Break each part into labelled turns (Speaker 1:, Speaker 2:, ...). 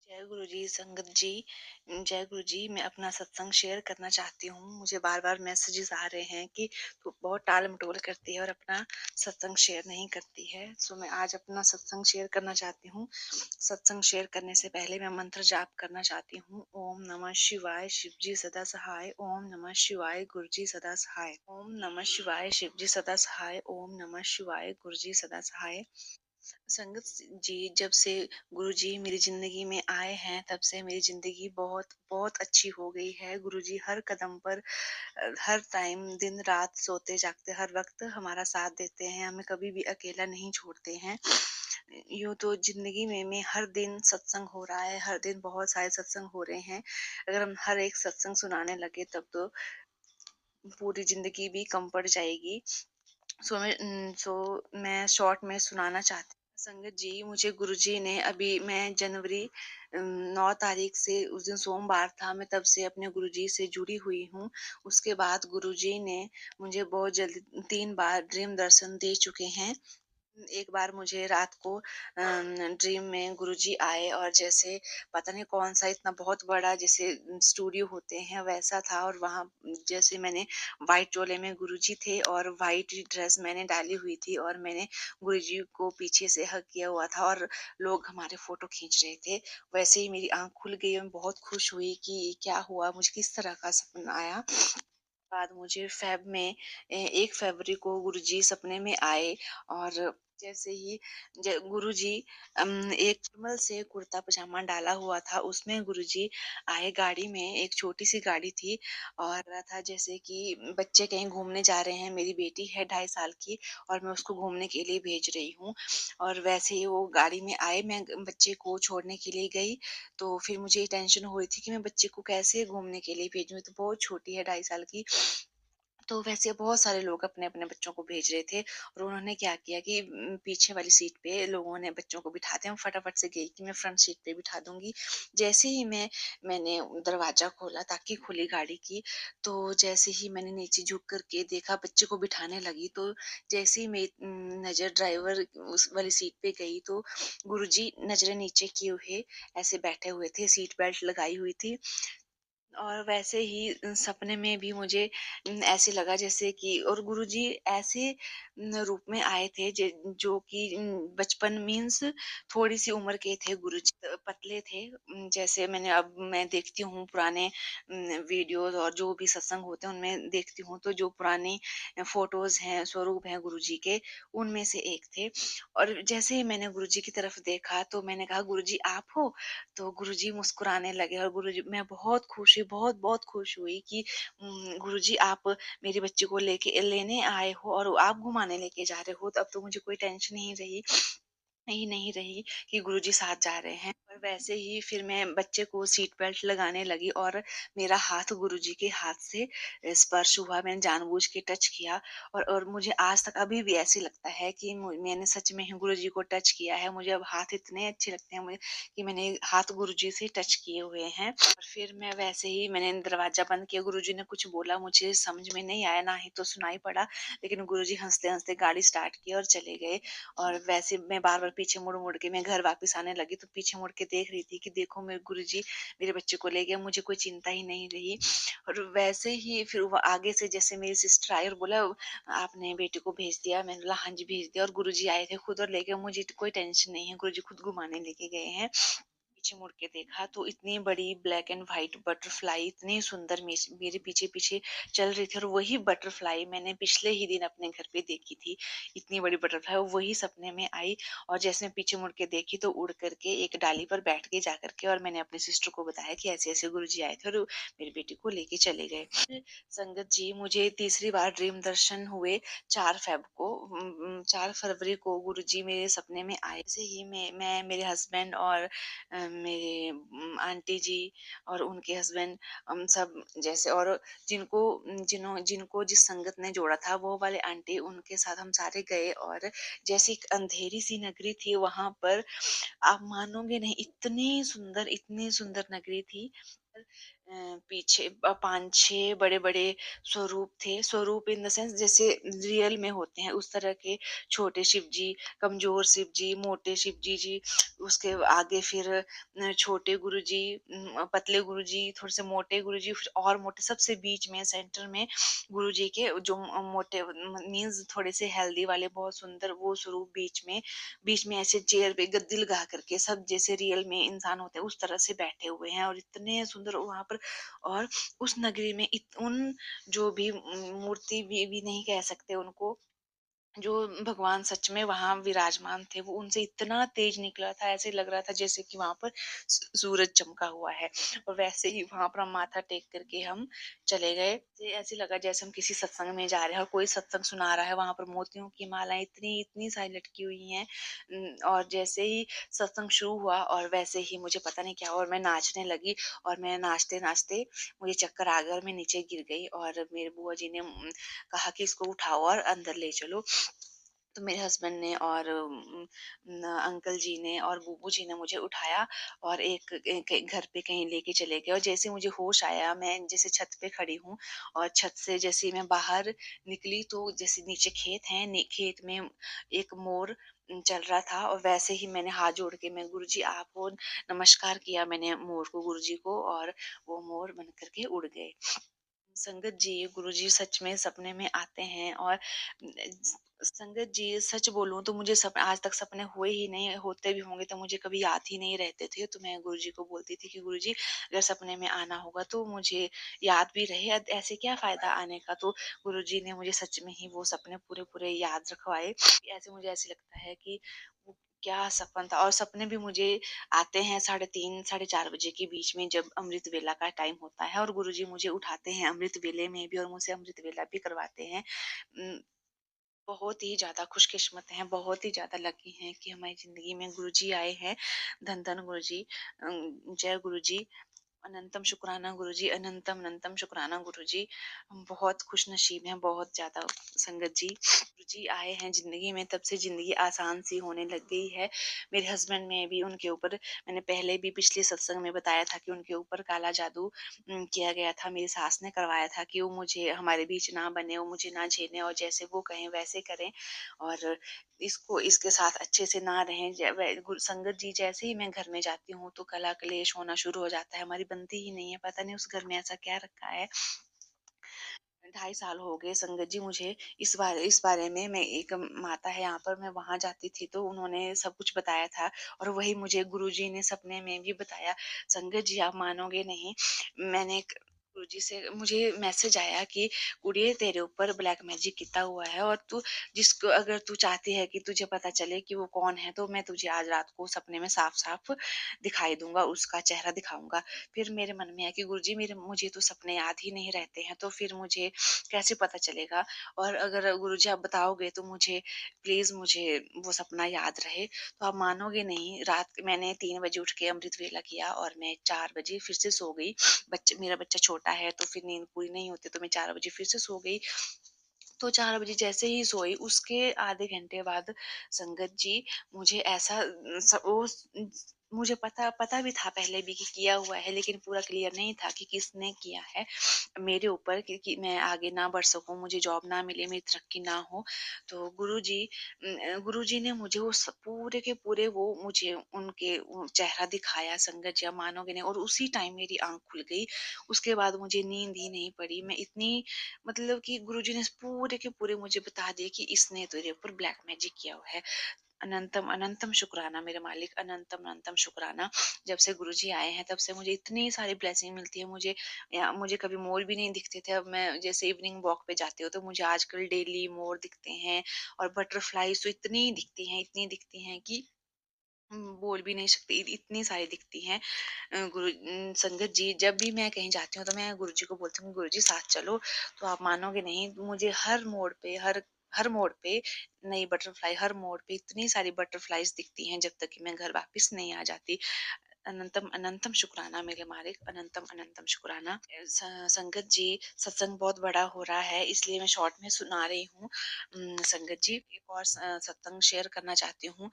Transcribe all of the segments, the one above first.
Speaker 1: जय गुरु जी, संगत जी। जय गुरु जी, मैं अपना सत्संग शेयर करना चाहती हूँ। मुझे बार-बार मैसेजेस आ रहे हैं कि तू बहुत टाल-मटोल करती है और अपना सत्संग शेयर नहीं करती है। सो मैं आज अपना सत्संग शेयर करना चाहती हूँ। सत्संग शेयर करने से पहले मैं मंत्र जाप करना चाहती हूँ। ओम नमः शिवाय, शिव जी सदा सहाय। ओम नमः शिवाय, गुरु जी सदा सहाय। ओम नमः शिवाय, शिव जी सदा सहाय। ओम नमः शिवाय, गुरु जी सदा सहाय। संगत जी, जब से गुरुजी मेरी ज़िंदगी में आए हैं, तब से मेरी ज़िंदगी बहुत बहुत अच्छी हो गई है। गुरुजी हर कदम पर हर टाइम दिन-रात सोते-जागते हर वक़्त हमारा साथ देते हैं, हमें कभी भी अकेला नहीं छोड़ते हैं। यूँ तो ज़िंदगी में हर दिन सत्संग हो रहा है, हर दिन बहुत सारे सत्संग हो रहे हैं। अगर हम हर एक सत्संग सुनाने लगे तब तो पूरी ज़िंदगी भी कम पड़ जाएगी। मैं शॉर्ट में सुनाना चाहती हूँ। संगत जी, मुझे गुरुजी ने अभी मैं जनवरी 9 तारीख से उस दिन सोमवार था, मैं तब से अपने गुरुजी से जुड़ी हुई हूँ। उसके बाद गुरुजी ने मुझे बहुत जल्दी 3 बार ड्रीम दर्शन दे चुके हैं। एक बार मुझे रात को ड्रीम में गुरुजी आए और जैसे पता नहीं कौन-सा इतना बहुत बड़ा जैसे स्टूडियो होते हैं वैसा था और वहाँ जैसे मैंने व्हाइट चोले में गुरुजी थे और व्हाइट ड्रेस मैंने डाली हुई थी और मैंने गुरुजी को पीछे से हग किया हुआ था और लोग हमारे फ़ोटो खींच रहे थे। वैसे ही मेरी आँख खुल गई और मैं बहुत खुश हुई कि क्या हुआ? मुझे किस तरह का सपना आया? बाद मुझे फ़ेब में 1 फ़रवरी को गुरुजी सपने में आए और जैसे ही ज गुरुजी एक कमल से कुर्ता-पजामा डाला हुआ था, उसमें गुरुजी आए गाड़ी में, एक छोटी-सी गाड़ी थी और था जैसे कि बच्चे कहीं घूमने जा रहे हैं, मेरी बेटी है 2.5 साल की और मैं उसको घूमने के लिए भेज रही हूँ और वैसे ही वो गाड़ी में आए, मैं बच्चे को छोड़ने के लिए गई तो फिर मुझे ये टेंशन हो रही थी कि मैं बच्चे को कैसे घूमने के लिए भेजूँ, ये तो बहुत छोटी है 2.5 साल की। तो वैसे बहुत सारे लोग अपने-अपने बच्चों को भेज रहे थे और उन्होंने क्या किया कि पीछे वाली सीट पे लोगों ने बच्चों को बिठा दिया। मैं फटाफट से गई कि मैं फ्रंट सीट पे बिठा दूँगी। जैसे ही मैंने दरवाज़ा खोला ताकि खुली गाड़ी की, तो जैसे ही मैंने नीचे झुक कर के देखा बच्चे को बिठाने लगी, तो जैसे ही मेरी नज़र ड्राइवर उस वाली सीट पे गई तो गुरुजी नज़रें नीचे किए हुए ऐसे बैठे हुए थे, सीट बेल्ट लगाई हुई थी। और वैसे ही सपने में भी मुझे ऐसे लगा जैसे कि और गुरुजी ऐसे रूप में आए थे जो कि बचपन मीन्स थोड़ी-सी उम्र के थे गुरुजी पतले थे। जैसे मैं देखती हूँ पुराने वीडियोज़ और जो भी सत्संग होते हैं उनमें देखती हूँ तो जो पुरानी फ़ोटोज़ हैं, स्वरूप हैं गुरुजी के, उनमें से एक थे। और जैसे ही मैंने गुरुजी की तरफ देखा तो मैंने कहा गुरुजी आप हो? तो गुरुजी मुस्कुराने लगे और गुरुजी मैं बहुत खुश हुई, बहुत-बहुत खुश हुई कि गुरुजी आप मेरे बच्चे को लेके लेने आए हो और आप घुमाने लेके जा रहे हो, तो अब तो मुझे कोई टेंशन नहीं रही कि गुरुजी साथ जा रहे हैं। और वैसे ही फिर मैं बच्चे को सीट बेल्ट लगाने लगी और मेरा हाथ गुरुजी के हाथ से स्पर्श हुआ। मैंने जानबूझ के टच किया और मुझे आज तक अभी भी ऐसे लगता है कि मैंने सच में ही गुरुजी को टच किया है। मुझे अब हाथ इतने अच्छे लगते हैं मुझे कि मैंने हाथ गुरुजी से टच किए हुए हैं। और फिर मैं वैसे ही मैंने दरवाज़ा बंद किया, गुरुजी ने कुछ बोला मुझे समझ में नहीं आया, ना ही तो सुनाई पड़ा। लेकिन गुरुजी हँसते-हँसते गाड़ी स्टार्ट की और चले गए। और वैसे मैं बार-बार पीछे मुड़-मुड़ के मैं घर वापस आने लगी तो पीछे मुड़ के देख रही थी कि देखो मेरे गुरुजी मेरे बच्चे को ले गए, मुझे कोई चिंता ही नहीं रही। और वैसे ही फिर वो आगे से जैसे मेरी सिस्टर आई और बोला आपने बेटे को भेज दिया? मैंने बोला हाँ जी भेज दिया और गुरुजी आए थे खुद और ले गए, मुझे तो कोई टेंशन नहीं है, गुरुजी खुद घुमाने लेके गए हैं। पीछे मुड़ के देखा तो इतनी बड़ी ब्लैक एंड व्हाइट बटरफ्लाई इतनी सुंदर मेरे पीछे-पीछे चल रही थी और वही बटरफ्लाई मैंने पिछले ही दिन अपने घर पे देखी थी। इतनी बड़ी बटरफ्लाई वही सपने में आई और जैसे मैं पीछे मुड़ के देखी तो उड़ करके एक डाली पर बैठ गई जाकर के और मैंने अपनी सिस्टर को बताया कि ऐसे-ऐसे गुरुजी आए थे और मेरी बेटी को लेके चले गए। संगत जी, मुझे तीसरी बार ड्रीम दर्शन हुए 4 फ़ेब को 4 फरवरी को गुरुजी मेरे सपने में आए। ऐसे ही मैं मेरे हस्बैंड और मेरे आंटी जी और उनके हस्बैंड हम सब जैसे और जिनको जिस संगत ने जोड़ा था वो वाले आंटी उनके साथ हम सारे गए और जैसे एक अंधेरी सी नगरी थी वहां पर आप मानोगे नहीं इतनी सुंदर नगरी थी पीछे 5-6 बड़े-बड़े स्वरूप थे। स्वरूप इन द सेंस जैसे रियल में होते हैं, उस तरह के छोटे शिव जी, कमज़ोर शिव जी, मोटे शिव जी, उसके आगे फिर छोटे गुरुजी, पतले गुरुजी, थोड़े से मोटे गुरुजी, फिर और मोटे, सबसे बीच में सेंटर में गुरुजी के जो मोटे मीन्स थोड़े से हेल्दी वाले, बहुत सुंदर वो स्वरूप बीच में ऐसे चेयर पे गद्दी लगा करके सब जैसे रियल में इंसान होते हैं उस तरह से बैठे हुए हैं, और इतने सुंदर वहां पर। और उस नगरी में उन जो भी मूर्ति भी नहीं कह सकते उनको, जो भगवान सच में वहाँ विराजमान थे, वो उनसे इतना तेज निकला था, ऐसे लग रहा था जैसे कि वहाँ पर सूरज चमका हुआ है। और वैसे ही वहाँ पर हम माथा टेक करके हम चले गए। ऐसे लगा जैसे हम किसी सत्संग में जा रहे हैं और कोई सत्संग सुना रहा है। वहाँ पर मोतियों की मालाएं इतनी इतनी सारी लटकी हुई हैं। और जैसे ही सत्संग शुरू हुआ और वैसे ही मुझे पता नहीं क्या हुआ, और मैं नाचने लगी। और मैं नाचते नाचते मुझे चक्कर आ गया और मैं नीचे गिर गई, और मेरे बुआ जी ने कहा कि इसको उठाओ और अंदर ले चलो। तो मेरे हस्बैंड ने और अंकल जी ने और बूबू जी ने मुझे उठाया और एक घर पे कहीं लेके चले गए। और जैसे मुझे होश आया, मैं जैसे छत पे खड़ी हूँ, और छत से जैसे ही मैं बाहर निकली, तो जैसे नीचे खेत है, खेत में एक मोर चल रहा था, और वैसे ही मैंने हाथ जोड़ के मैं गुरुजी आपको नमस्कार किया, मैंने मोर को, गुरुजी को, और वो मोर बन करके उड़ गए। संगत जी, गुरुजी सच में सपने में आते हैं। और संगत जी, सच बोलूँ तो मुझे आज तक सपने हुए ही नहीं, होते भी होंगे तो मुझे कभी याद ही नहीं रहते थे। तो मैं गुरुजी को बोलती थी कि गुरुजी, अगर सपने में आना होगा तो मुझे याद भी रहे, ऐसे क्या फ़ायदा आने का। तो गुरुजी ने मुझे सच में ही वो सपने पूरे-पूरे याद रखवाए। ऐसे मुझे ऐसे लगता है कि वो क्या सपन था। और सपने भी मुझे आते हैं 3:30 साढ़े 4 बजे के बीच में, जब अमृत वेला का टाइम होता है, और गुरुजी मुझे उठाते हैं अमृत वेले में भी, और मुझसे अमृत वेला भी करवाते हैं। उम, बहुत ही ज़्यादा खुशकिस्मत हैं, बहुत ही ज़्यादा लकी हैं कि हमारी ज़िंदगी में गुरुजी आए हैं। धन-धन गुरुजी। जय गुरुजी। अनंतम शुक्राना गुरुजी, अनंतम अनंतम शुक्राना गुरुजी। हम बहुत खुशनसीब हैं, बहुत ज़्यादा संगत जी। गुरुजी आए हैं ज़िंदगी में, तब से ज़िंदगी आसान सी होने लग गई है। मेरे हस्बैंड में भी, उनके ऊपर मैंने पहले भी पिछले सत्संग में बताया था कि उनके ऊपर काला जादू किया गया था। मेरी सास ने करवाया था कि वो मुझे, हमारे बीच ना बने, वो मुझे ना झेलें, और जैसे वो कहें वैसे करें। और इसके साथ अच्छे से ना रहें। संगत जी, जैसे ही मैं घर में जाती हूँ तो कला कलेश होना शुरू हो जाता है, हमारी बनती ही नहीं है, पता नहीं उस घर में ऐसा क्या रखा है। 2.5 साल हो गए संगत जी मुझे। इस बारे में, मैं एक माता है यहाँ पर, मैं वहाँ जाती थी तो उन्होंने सब कुछ बताया था, और वही मुझे गुरुजी ने सपने में भी बताया। संगत जी, आप मानोगे नहीं, मैंने एक गुरुजी से मुझे मैसेज आया कि कुड़िए, तेरे ऊपर ब्लैक मैजिक किया हुआ है, और तू जिसको, अगर तू चाहती है कि तुझे पता चले कि वो कौन है, तो मैं तुझे आज रात को सपने में साफ साफ दिखाई दूंगा, उसका चेहरा दिखाऊंगा। फिर मेरे मन में आया कि गुरुजी, मेरे मुझे तो सपने याद ही नहीं रहते हैं, तो फिर मुझे कैसे पता चलेगा? और अगर गुरुजी आप बताओगे तो मुझे, प्लीज़ मुझे वो सपना याद रहे। तो आप मानोगे नहीं, रात मैंने 3 बजे उठ के अमृत वेला किया, और मैं 4 बजे फिर से सो गई। मेरा बच्चा छोटा है तो फिर नींद पूरी नहीं होती, तो मैं 4 बजे फिर से सो गई। तो 4 बजे जैसे ही सोई, उसके आधे घंटे बाद संगत जी, मुझे ऐसा मुझे पता पता भी था पहले भी कि किया हुआ है, लेकिन पूरा क्लियर नहीं था कि किसने किया है मेरे ऊपर, कि मैं आगे ना बढ़ सकूँ, मुझे जॉब ना मिले, मेरी तरक्की ना हो। तो गुरुजी ने मुझे वो पूरे के पूरे, वो मुझे उनके वो चेहरा दिखाया संगत जी, आप मानोगे नहीं, और उसी टाइम मेरी आँख खुल गई। उसके बाद मुझे नींद ही नहीं पड़ी। मैं इतनी, मतलब कि गुरुजी ने पूरे के पूरे मुझे बता दिए कि इसने तेरे ऊपर ब्लैक मैजिक किया हुआ है। अनंतम अनंतम शुक्राना मेरे मालिक, अनंतम अनंतम शुक्राना। जब से गुरुजी आए हैं, तब से मुझे इतनी सारी ब्लेसिंग मिलती है। मुझे कभी मोर भी नहीं दिखते थे, अब मैं जैसे इवनिंग वॉक पे जाती हूँ तो मुझे आजकल डेली मोर दिखते हैं, और बटरफ्लाईज तो इतनी दिखती हैं कि बोल भी नहीं सकती, इतनी सारी दिखती हैं। संगत जी, जब भी मैं कहीं जाती हूँ तो मैं गुरुजी को बोलती हूँ, गुरुजी साथ चलो। तो आप मानोगे नहीं, मुझे हर मोड़ पे नई बटरफ्लाई, हर मोड़ पे इतनी सारी बटरफ्लाईज दिखती हैं, जब तक कि मैं घर वापस नहीं आ जाती। अनंतम अनंतम शुक्राना मेरे मालिक, अनंतम अनंतम शुक्राना। संगत जी, सत्संग बहुत बड़ा हो रहा है, इसलिए मैं शॉर्ट में सुना रही हूँ। संगत जी, एक और सत्संग शेयर करना चाहती हूँ।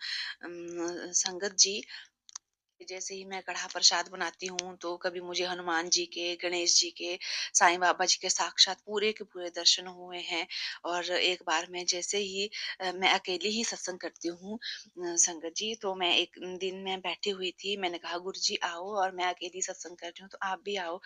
Speaker 1: संगत जी, जैसे ही मैं कढ़ा प्रसाद बनाती हूँ, तो कभी मुझे हनुमान जी के, गणेश जी के, साईं बाबा जी के साक्षात पूरे के पूरे दर्शन हुए हैं। और एक बार मैं जैसे ही मैं अकेली ही सत्संग करती हूँ संगत जी, तो मैं एक दिन मैं बैठी हुई थी, मैंने कहा गुरुजी आओ और मैं अकेली सत्संग कर रही हूँ, तो आप भी आओ।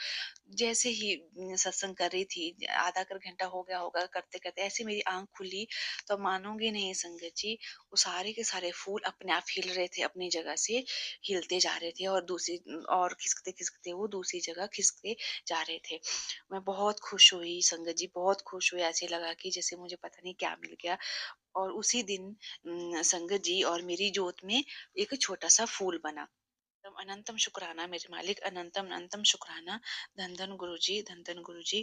Speaker 1: जैसे ही सत्संग कर रही थी, आधा कर घंटा हो गया होगा करते-करते, ऐसे मेरी आँख खुली, तो मानोगे नहीं संगत जी, वो सारे के सारे फूल अपने आप हिल रहे थे अपनी जगह से, हिलते जा रहे थे और दूसरी और खिसकते-खिसकते वो दूसरी जगह खिसकते जा रहे थे। मैं बहुत खुश हुई संगत जी, बहुत खुश हुई, ऐसे लगा कि जैसे मुझे पता नहीं क्या मिल गया। और उसी दिन संगत जी और मेरी जोत में एक छोटा-सा फूल बना। अनंतम अनंतम शुक्राना मेरे मालिक, अनंतम अनंतम शुक्राना। धन धन गुरुजी, धन धन गुरुजी।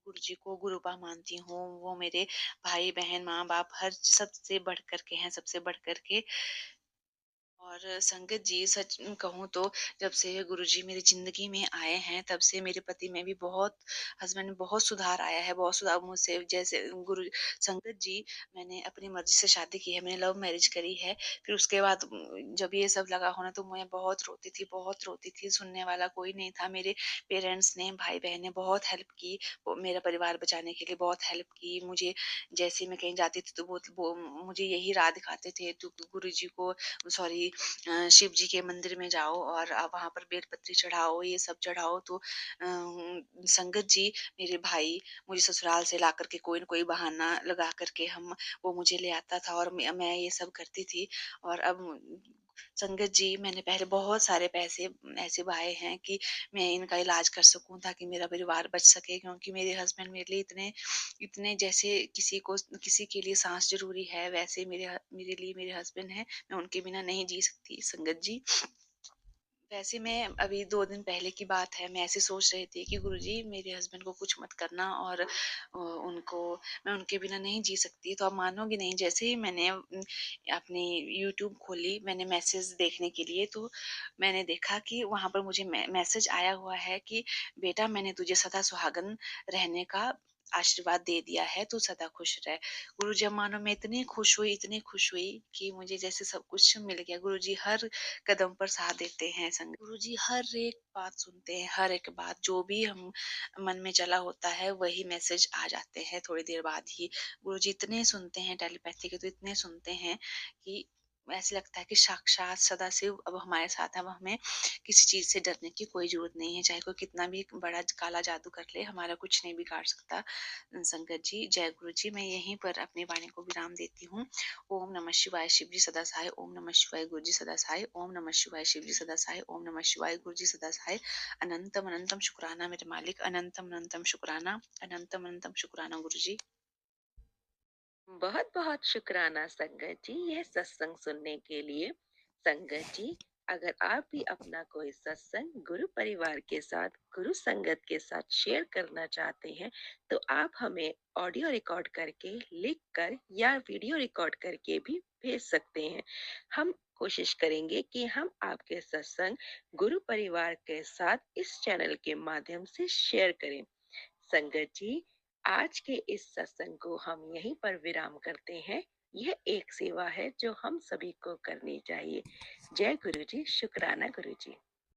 Speaker 1: गुरुजी को गुरुबा मानती हूँ, वो मेरे भाई-बहन, माँ-बाप हर सबसे बढ़ कर के हैं, सबसे बढ़ कर के। और संगत जी सच कहूँ तो जब से गुरुजी मेरी ज़िंदगी में आए हैं, तब से मेरे पति में भी बहुत, हस्बैंड में बहुत सुधार आया है, बहुत सुधार मुझसे जैसे गुरु संगत जी, मैंने अपनी मर्ज़ी से शादी की है, मैंने लव मैरिज करी है। फिर उसके बाद जब ये सब लगा होने, तो मैं बहुत रोती थी, सुनने वाला कोई नहीं था। मेरे पेरेंट्स ने, भाई-बहन ने बहुत हेल्प की, वो मेरा परिवार बचाने के लिए बहुत हेल्प की। मुझे जैसे मैं कहीं जाती थी, तो वो मुझे यही राह दिखाते थे, "तू गुरुजी को सॉरी शिव जी के मंदिर में जाओ और आप वहाँ पर बेलपत्री चढ़ाओ, ये सब चढ़ाओ।" तो संगत जी, मेरे भाई मुझे ससुराल से ला करके कोई न कोई बहाना लगा करके वो मुझे ले आता था और मैं ये सब करती थी। और अब संगत जी, मैंने पहले बहुत सारे पैसे ऐसे बहाए हैं कि मैं इनका इलाज कर सकूँ, ताकि मेरा परिवार बच सके, क्योंकि मेरे हस्बैंड मेरे लिए इतने इतने जैसे किसी के लिए साँस ज़रूरी है, वैसे मेरे लिए मेरे हस्बैंड हैं। मैं उनके बिना नहीं जी सकती संगत जी। वैसे मैं अभी 2 दिन पहले की बात है, मैं ऐसे सोच रही थी कि गुरुजी मेरे हस्बैंड को कुछ मत करना, और उनको मैं उनके बिना नहीं जी सकती। तो आप मानोगे नहीं, जैसे ही मैंने अपनी यूट्यूब खोली, मैंने मैसेज देखने के लिए, तो मैंने देखा कि वहाँ पर मुझे मैसेज आया हुआ है कि बेटा, मैंने तुझे सदा सुहागन रहने का आशीर्वाद दे दिया है, तू सदा खुश रह। गुरुजी, अब मानो मैं इतनी खुश हुई कि मुझे जैसे सब कुछ मिल गया। गुरुजी हर कदम पर साथ देते हैं संग। गुरुजी हर एक बात सुनते हैं, हर एक बात जो भी हम मन में चला होता है, वही मैसेज आ जाते हैं थोड़ी देर बाद ही। गुरुजी इतने सुनते हैं, टेलीपैथी के तो इतने सुनते हैं कि ऐसे लगता है कि साक्षात सदाशिव अब हमारे साथ हैं। अब हमें किसी चीज़ से डरने की कोई ज़रूरत नहीं है, चाहे कोई कितना भी बड़ा काला जादू कर ले, हमारा कुछ नहीं बिगाड़ सकता। संगत जी, जय गुरु जी। मैं यहीं पर अपनी वाणी को विराम देती हूँ। ओम नमः शिवाय, शिव जी सदा सहाय। ओम नमः शिवाय, गुरु जी सदा सहाय। ओम नमः शिवाय, शिव जी सदा सहाय। ओम नमः शिवाय, गुरु जी सदा सहाय। अनंतम अनंतम शुक्राना मेरे मालिक, अनंतम अनंतम शुक्राना, अनंतम अनंतम शुक्राना गुरु जी।
Speaker 2: बहुत बहुत शुक्राना संगत जी यह सत्संग सुनने के लिए। संगत जी, अगर आप भी अपना कोई सत्संग गुरु परिवार के साथ, गुरु संगत के साथ शेयर करना चाहते हैं, तो आप हमें ऑडियो रिकॉर्ड करके, लिख कर या वीडियो रिकॉर्ड करके भी भेज सकते हैं। हम कोशिश करेंगे कि हम आपके सत्संग गुरु परिवार के साथ इस चैनल के माध्यम से शेयर करें। संगत जी, आज के इस सत्संग को हम यहीं पर विराम करते हैं। यह एक सेवा है जो हम सभी को करनी चाहिए। जय गुरु जी, शुक्राना गुरु जी।